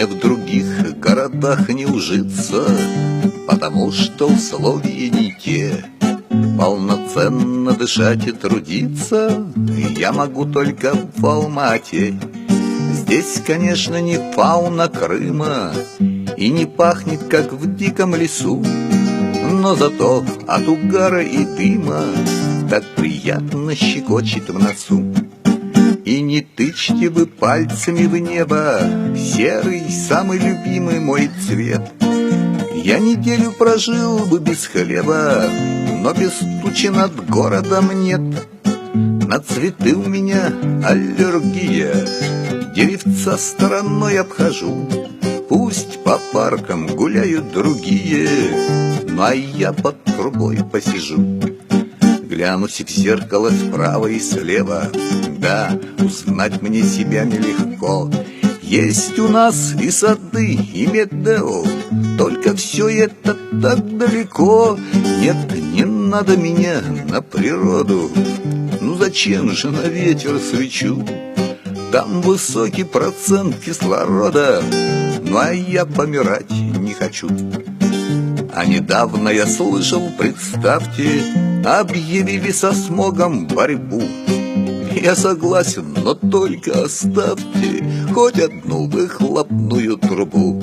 Мне в других городах не ужиться, потому что условия не те. Полноценно дышать и трудиться я могу только в Алмате. Здесь, конечно, не фауна Крыма и не пахнет, как в диком лесу, но зато от угара и дыма так приятно щекочет в носу. И не тычьте вы пальцами в небо, серый, самый любимый мой цвет. Я неделю прожил бы без хлеба, но без тучи над городом нет. На цветы у меня аллергия, деревца стороной обхожу. Пусть по паркам гуляют другие, ну а я под трубой посижу. Глянусь в зеркало справа и слева, да, узнать мне себя нелегко. Есть у нас и сады, и Медео, только все это так далеко. Нет, не надо меня на природу, ну зачем же на ветер свечу? Там высокий процент кислорода, ну а я помирать не хочу. А недавно я слышал, представьте, объявили со смогом борьбу. Я согласен, но только оставьте хоть одну выхлопную трубу.